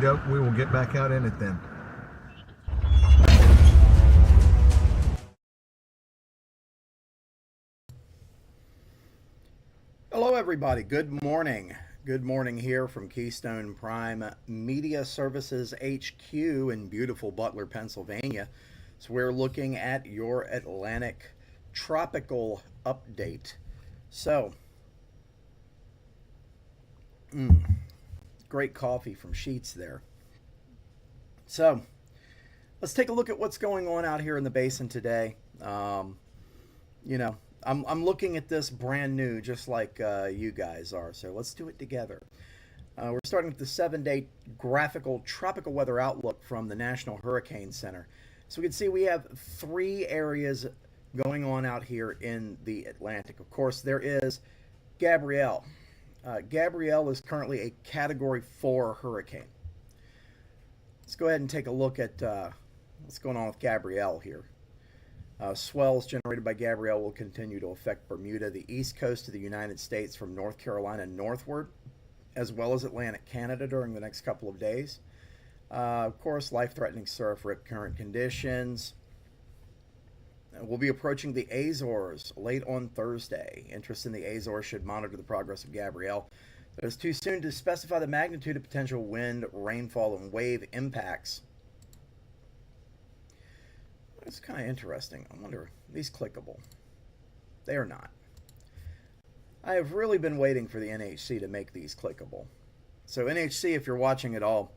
We will get back out in it then. Hello, everybody. Good morning. Good morning here from Keystone Prime Media Services HQ in beautiful Butler, Pennsylvania. So we're looking at your Atlantic tropical update. So, great coffee from Sheets there. So, let's take a look at what's going on out here in the basin today. I'm looking at this brand new, just like you guys are. So let's do it together. We're starting with the 7-day graphical tropical weather outlook from the National Hurricane Center. So we can see we have 3 areas going on out here in the Atlantic. Of course, there is Gabrielle. Gabrielle is currently a Category 4 hurricane. Let's go ahead and take a look at what's going on with Gabrielle here. Swells generated by Gabrielle will continue to affect Bermuda, the east coast of the United States from North Carolina northward, as well as Atlantic Canada during the next couple of days. Of course, life-threatening surf, rip current conditions. We'll be approaching the Azores late on Thursday. Interest in the Azores should monitor the progress of Gabrielle. It is too soon to specify the magnitude of potential wind, rainfall, and wave impacts. It's kind of interesting. I wonder, are these clickable? They are not. I have really been waiting for the NHC to make these clickable. So NHC, if you're watching at all,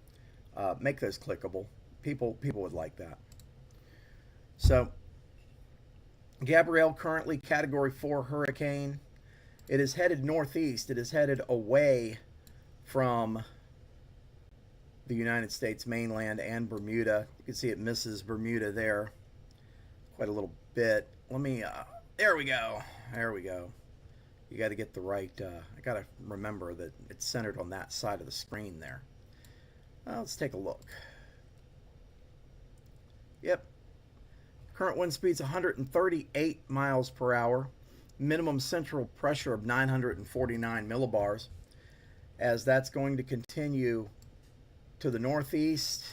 make those clickable. People would like that. So Gabrielle, currently Category 4 hurricane. It is headed northeast. It is headed away from the United States mainland and Bermuda. You can see it misses Bermuda there quite a little bit. Let me, there we go. There we go. You got to get the right, I got to remember that it's centered on that side of the screen there. Let's take a look. Yep. Current wind speed's 138 miles per hour. Minimum central pressure of 949 millibars. As that's going to continue to the northeast.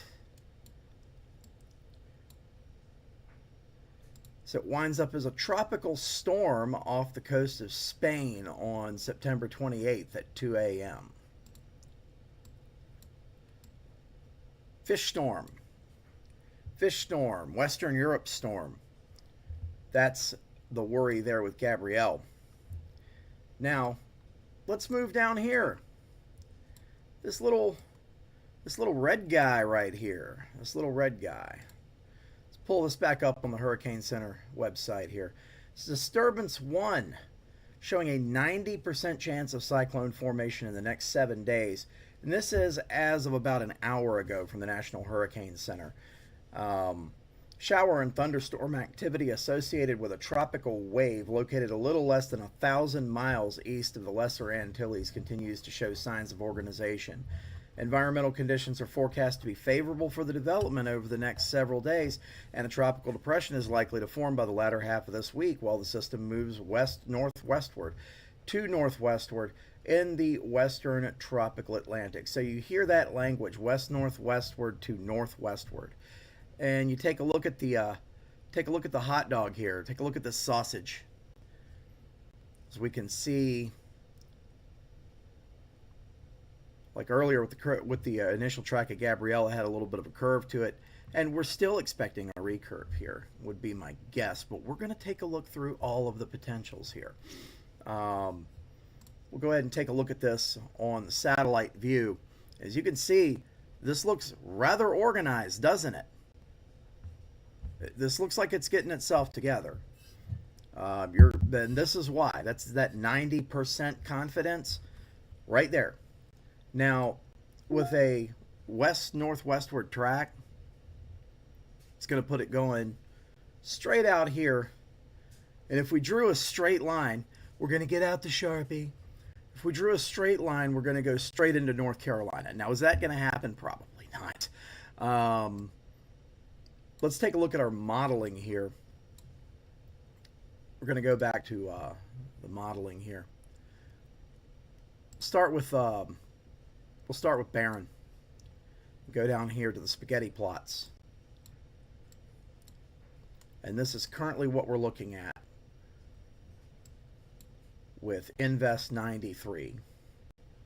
So it winds up as a tropical storm off the coast of Spain on September 28th at 2 a.m. Fish storm. Fish storm. Western Europe storm. That's the worry there with Gabrielle. Now, let's move down here. This little red guy right here. This little red guy. Pull this back up on the Hurricane Center website here. It's Disturbance 1, showing a 90% chance of cyclone formation in the next 7 days. And this is as of about an hour ago from the National Hurricane Center. Shower and thunderstorm activity associated with a tropical wave located a little less than 1,000 miles east of the Lesser Antilles continues to show signs of organization. Environmental conditions are forecast to be favorable for the development over the next several days, and a tropical depression is likely to form by the latter half of this week while the system moves west-northwestward to northwestward in the western tropical Atlantic. So you hear that language, west-northwestward to northwestward. And you take a look at the hot dog here. Take a look at the sausage. As we can see, like earlier with the initial track of Gabrielle, it had a little bit of a curve to it, and we're still expecting a recurve here, would be my guess, but we're going to take a look through all of the potentials here. We'll go ahead and take a look at this on the satellite view. As you can see, this looks rather organized, doesn't it? This looks like it's getting itself together. And this is why. That's that 90% confidence right there. Now, with a west-northwestward track, it's going to put it going straight out here. And if we drew a straight line, we're going to get out the Sharpie. If we drew a straight line, we're going to go straight into North Carolina. Now, is that going to happen? Probably not. Let's take a look at our modeling here. We're going to go back to the modeling here. We'll start with Barron. Go down here to the spaghetti plots. And this is currently what we're looking at with Invest 93.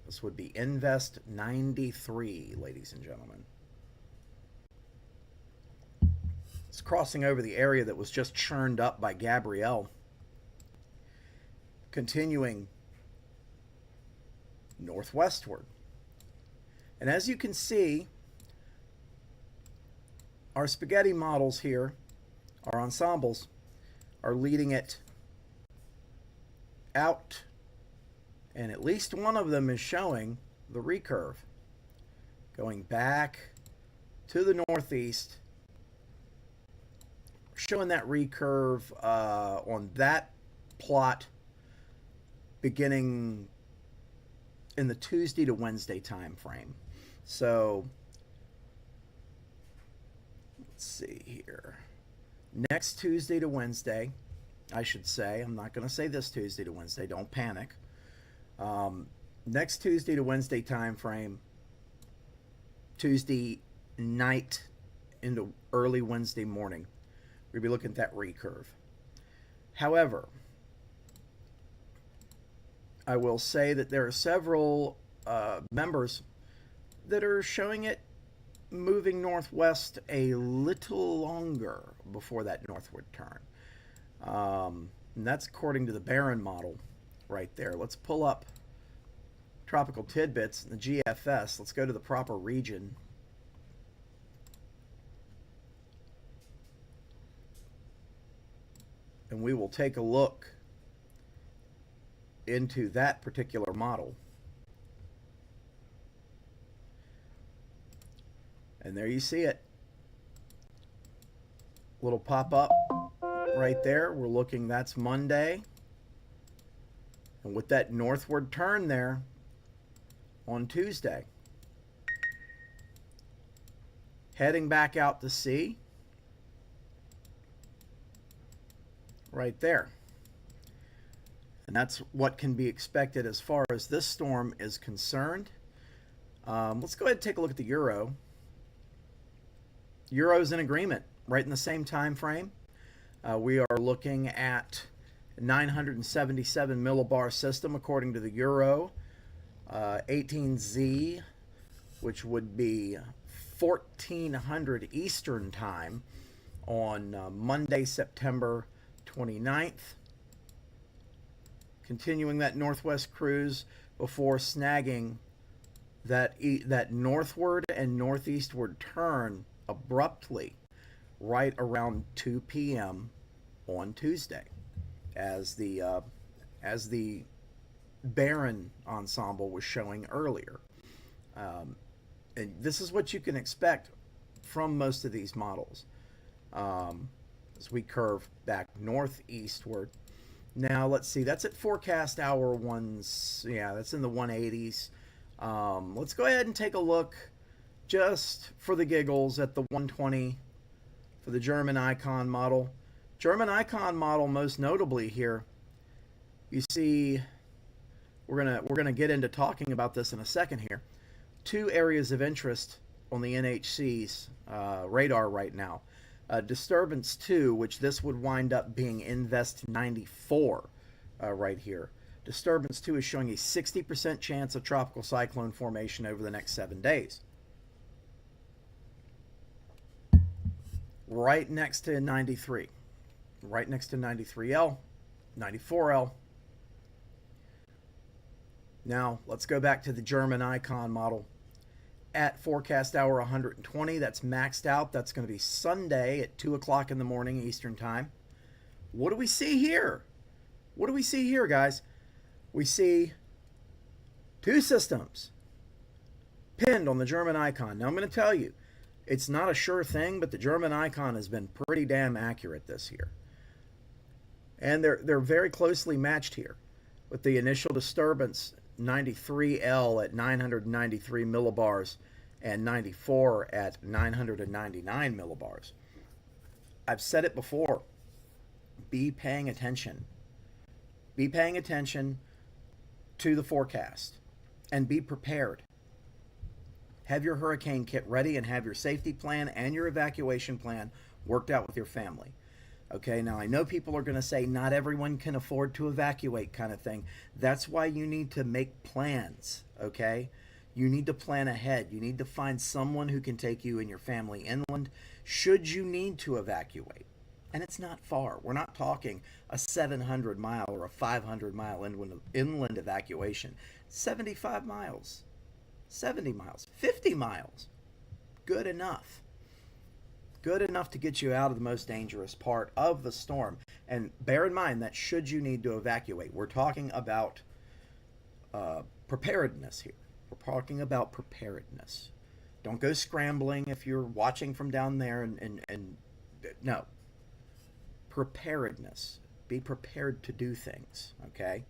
This would be Invest 93, ladies and gentlemen. It's crossing over the area that was just churned up by Gabrielle. Continuing northwestward. And as you can see, our spaghetti models here, our ensembles, are leading it out, and at least one of them is showing the recurve going back to the northeast, showing that recurve on that plot beginning in the Tuesday to Wednesday time frame. So let's see here. Next Tuesday to Wednesday, I should say. I'm not going to say this Tuesday to Wednesday. Don't panic. Next Tuesday to Wednesday time frame, Tuesday night into early Wednesday morning, we'll be looking at that recurve. However, I will say that there are several members that are showing it moving northwest a little longer before that northward turn. And that's according to the Barron model right there. Let's pull up tropical tidbits in the GFS. Let's go to the proper region. And we will take a look into that particular model. And there you see it. Little pop-up right there. We're looking, that's Monday. And with that northward turn there on Tuesday. Heading back out to sea. Right there. And that's what can be expected as far as this storm is concerned. Let's go ahead and take a look at the Euro. Euro's in agreement, right in the same time frame. We are looking at 977 millibar system according to the Euro. 18Z, which would be 1400 Eastern time on Monday, September 29th. Continuing that northwest cruise before snagging that northward and northeastward turn abruptly right around 2 p.m. on Tuesday, as the Barron ensemble was showing earlier. And this is what you can expect from most of these models as we curve back northeastward. Now let's see, that's at forecast hour ones. Yeah, that's in the 180s. Let's go ahead and take a look just for the giggles at the 120 for the German icon model. German icon model, most notably here, you see, we're gonna get into talking about this in a second here. Two areas of interest on the NHC's radar right now. Disturbance 2, which this would wind up being Invest 94 right here. Disturbance 2 is showing a 60% chance of tropical cyclone formation over the next 7 days. Right next to 93. Right next to 93L, 94L. Now, let's go back to the German icon model. At forecast hour 120, that's maxed out. That's going to be Sunday at 2 o'clock in the morning Eastern time. What do we see here? What do we see here, guys? We see two systems pinned on the German icon. Now, I'm going to tell you, it's not a sure thing, but the German icon has been pretty damn accurate this year. And they're very closely matched here with the initial disturbance 93L at 993 millibars and 94 at 999 millibars. I've said it before. Be paying attention. Be paying attention to the forecast and be prepared. Have your hurricane kit ready and have your safety plan and your evacuation plan worked out with your family. Okay, now I know people are going to say not everyone can afford to evacuate, kind of thing. That's why you need to make plans, okay? You need to plan ahead. You need to find someone who can take you and your family inland should you need to evacuate. And it's not far. We're not talking a 700-mile or a 500-mile inland evacuation. 75 miles, 70 miles, 50 miles. Good enough. Good enough to get you out of the most dangerous part of the storm. And bear in mind that should you need to evacuate, we're talking about preparedness here. We're talking about preparedness. Don't go scrambling if you're watching from down there and no. Preparedness. Be prepared to do things, okay?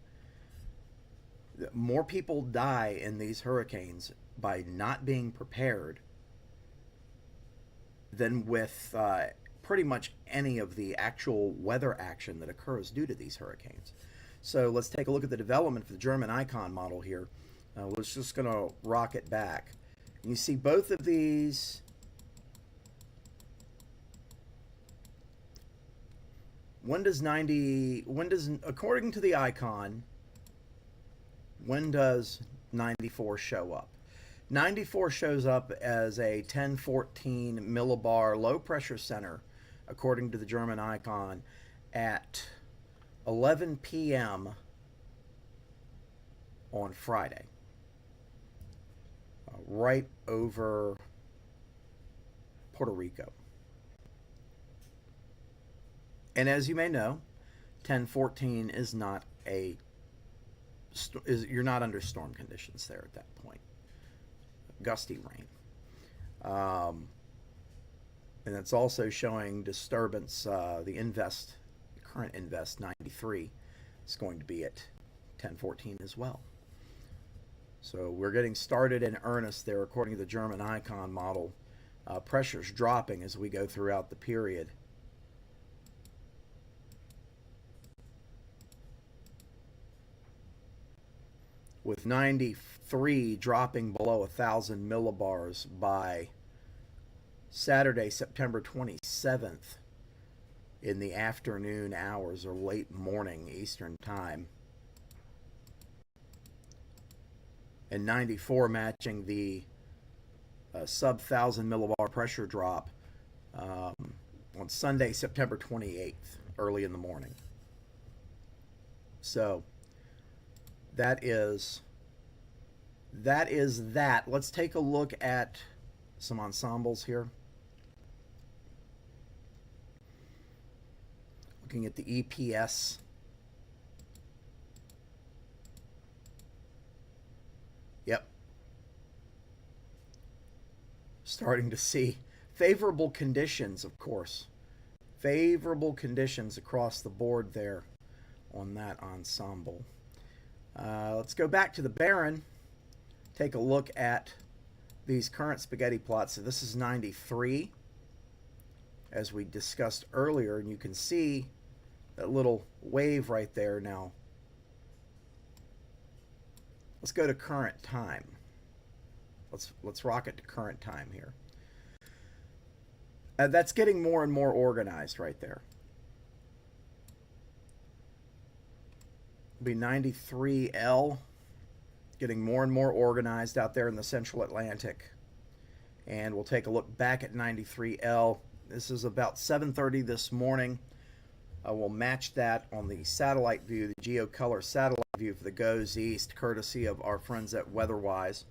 More people die in these hurricanes by not being prepared than with pretty much any of the actual weather action that occurs due to these hurricanes. So let's take a look at the development of the German icon model here. We're just going to rock it back. You see both of these. According to the icon, when does 94 show up? 94 shows up as a 1014 millibar low pressure center, according to the German icon, at 11 p.m. on Friday, right over Puerto Rico. And as you may know, 1014 is not you're not under storm conditions there at that point. Gusty rain. And it's also showing disturbance. The current invest 93 is going to be at 1014 as well. So we're getting started in earnest there according to the German icon model. Pressure's dropping as we go throughout the period. With 93 dropping below 1,000 millibars by Saturday, September 27th in the afternoon hours or late morning Eastern Time. And 94 matching the sub 1,000 millibar pressure drop on Sunday, September 28th, early in the morning. So that is that. Let's take a look at some ensembles here. Looking at the EPS. Yep. Starting to see favorable conditions, of course. Favorable conditions across the board there on that ensemble. Let's go back to the Baron. Take a look at these current spaghetti plots. So this is 93, as we discussed earlier, and you can see that little wave right there now. Let's go to current time. Let's rock it to current time here. That's getting more and more organized right there. Be 93L, getting more and more organized out there in the central Atlantic. And we'll take a look back at 93L. This is about 7:30 this morning. We'll match that on the satellite view, the GeoColor satellite view for the GOES East, courtesy of our friends at WeatherWise.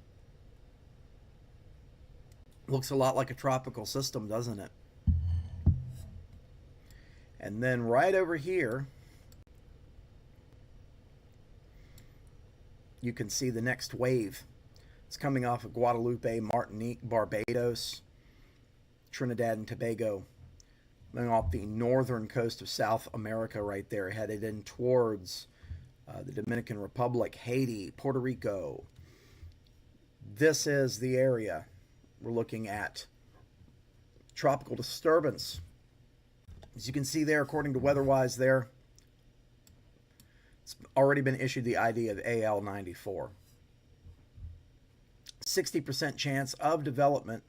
Looks a lot like a tropical system, doesn't it? And then right over here, you can see the next wave. It's coming off of Guadalupe, Martinique, Barbados, Trinidad and Tobago, coming off the northern coast of South America right there, headed in towards the Dominican Republic, Haiti, Puerto Rico. This is the area we're looking at. Tropical disturbance. As you can see there, according to WeatherWise there, it's already been issued the ID of AL94. 60% chance of development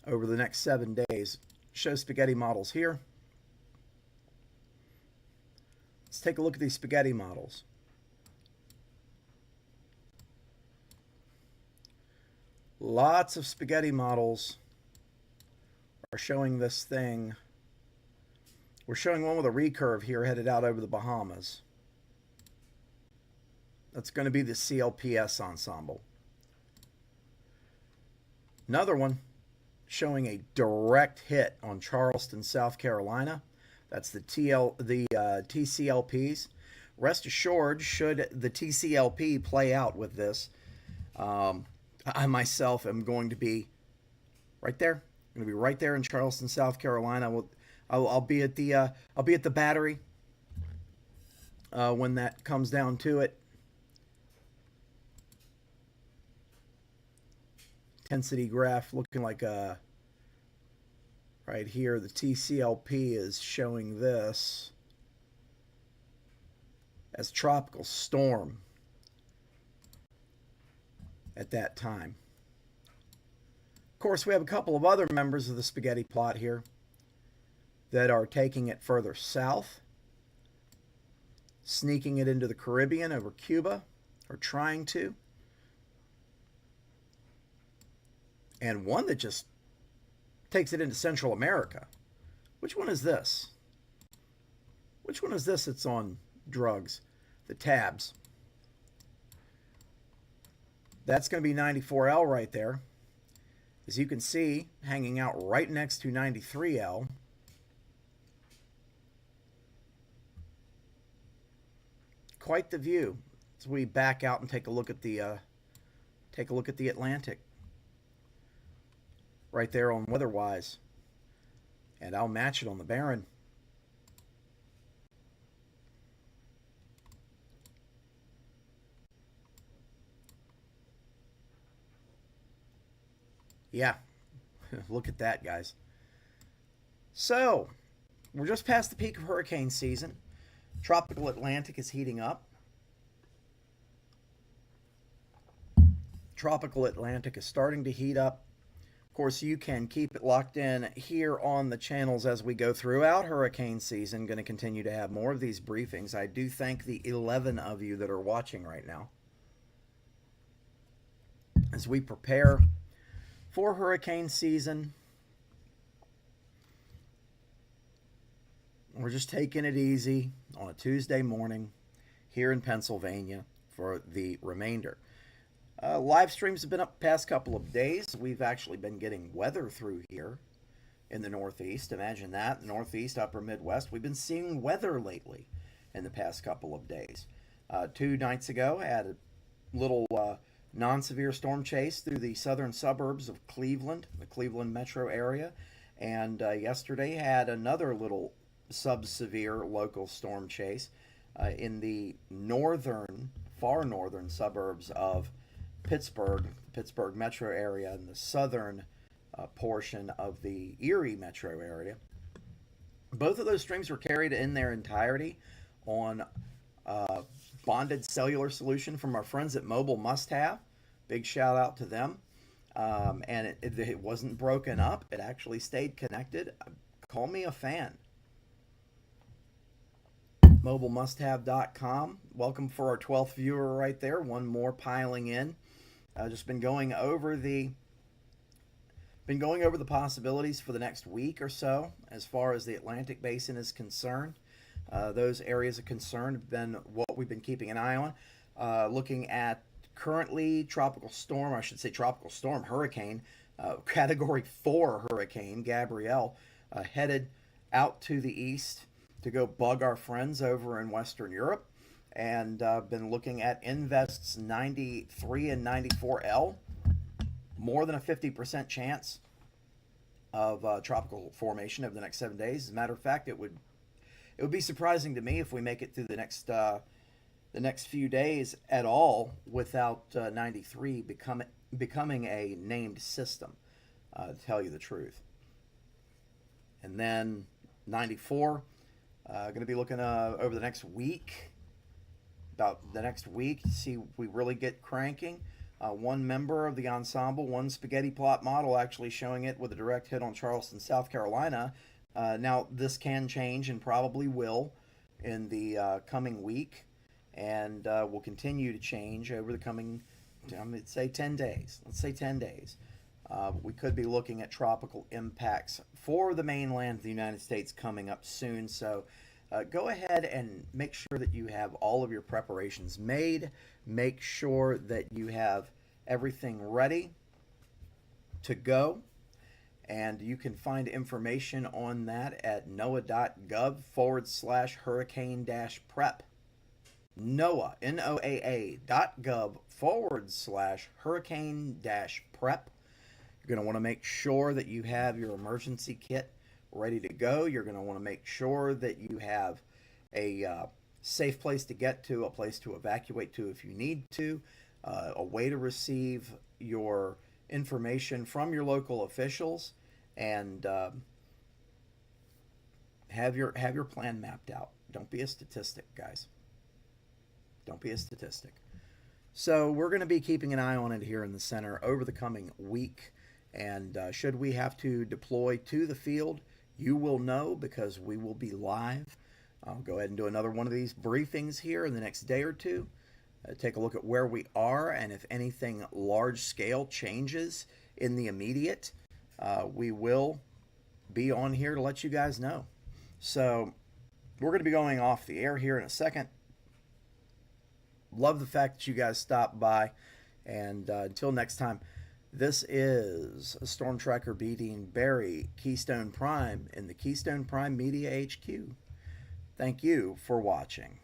over the next 7 days. Show spaghetti models here. Let's take a look at these spaghetti models. Lots of spaghetti models are showing this thing. We're showing one with a recurve here headed out over the Bahamas. That's going to be the CLPS ensemble. Another one showing a direct hit on Charleston, South Carolina. That's the TCLPs. Rest assured, should the TCLP play out with this, I myself am going to be right there. I'm going to be right there in Charleston, South Carolina. I'll be at the battery when that comes down to it. Intensity graph looking like right here. The TCLP is showing this as tropical storm at that time. Of course, we have a couple of other members of the spaghetti plot here that are taking it further south, sneaking it into the Caribbean over Cuba, or trying to. And one that just takes it into Central America. Which one is this? Which one is this that's on drugs? The tabs. That's going to be 94L right there. As you can see, hanging out right next to 93L. Quite the view as we back out and take a look at the Atlantic. Right there on weather-wise. And I'll match it on the Barren. Yeah, look at that, guys. So, we're just past the peak of hurricane season. Tropical Atlantic is heating up. Tropical Atlantic is starting to heat up. Of course, you can keep it locked in here on the channels as we go throughout hurricane season. Going to continue to have more of these briefings. I do thank the 11 of you that are watching right now as we prepare for hurricane season. We're just taking it easy on a Tuesday morning here in Pennsylvania for the remainder. Live streams have been up the past couple of days. We've actually been getting weather through here in the Northeast. Imagine that, Northeast, upper Midwest. We've been seeing weather lately in the past couple of days. 2 nights ago, I had a little non-severe storm chase through the southern suburbs of Cleveland, the Cleveland metro area. And yesterday had another little sub-severe local storm chase in the far northern suburbs of Pittsburgh metro area, and the southern portion of the Erie metro area. Both of those streams were carried in their entirety on bonded cellular solution from our friends at Mobile Must Have. Big shout out to them. And it wasn't broken up. It actually stayed connected. Call me a fan. MobileMustHave.com. Welcome for our 12th viewer right there. One more piling in. Just been going over the possibilities for the next week or so as far as the Atlantic Basin is concerned. Those areas of concern have been what we've been keeping an eye on. Looking at currently tropical storm hurricane, category 4 hurricane Gabrielle, headed out to the east to go bug our friends over in Western Europe. And been looking at Invest's 93 and 94L. More than a 50% chance of tropical formation over the next 7 days. As a matter of fact, it would be surprising to me if we make it through the next few days at all without 93 becoming a named system, to tell you the truth. And then 94, going to be looking over the next week about the next week to see if we really get cranking. One member of the ensemble, one spaghetti plot model, actually showing it with a direct hit on Charleston, South Carolina. Now, this can change and probably will in the coming week, and will continue to change over the coming, let's say 10 days. Let's say 10 days. We could be looking at tropical impacts for the mainland of the United States coming up soon. So go ahead and make sure that you have all of your preparations made. Make sure that you have everything ready to go. And you can find information on that at noaa.gov/hurricane-prep. NOAA, NOAA.gov/hurricane-prep. You're going to want to make sure that you have your emergency kit ready to go. You're going to want to make sure that you have a safe place to get to, a place to evacuate to if you need to, a way to receive your information from your local officials, and have your plan mapped out. Don't be a statistic, guys. Don't be a statistic. So we're going to be keeping an eye on it here in the center over the coming week. And should we have to deploy to the field, you will know because we will be live. I'll go ahead and do another one of these briefings here in the next day or two. Take a look at where we are, and if anything large scale changes in the immediate, we will be on here to let you guys know. So we're going to be going off the air here in a second. Love the fact that you guys stopped by, and until next time, this is Storm Tracker B. Dean Barry, Keystone Prime in the Keystone Prime Media HQ. Thank you for watching.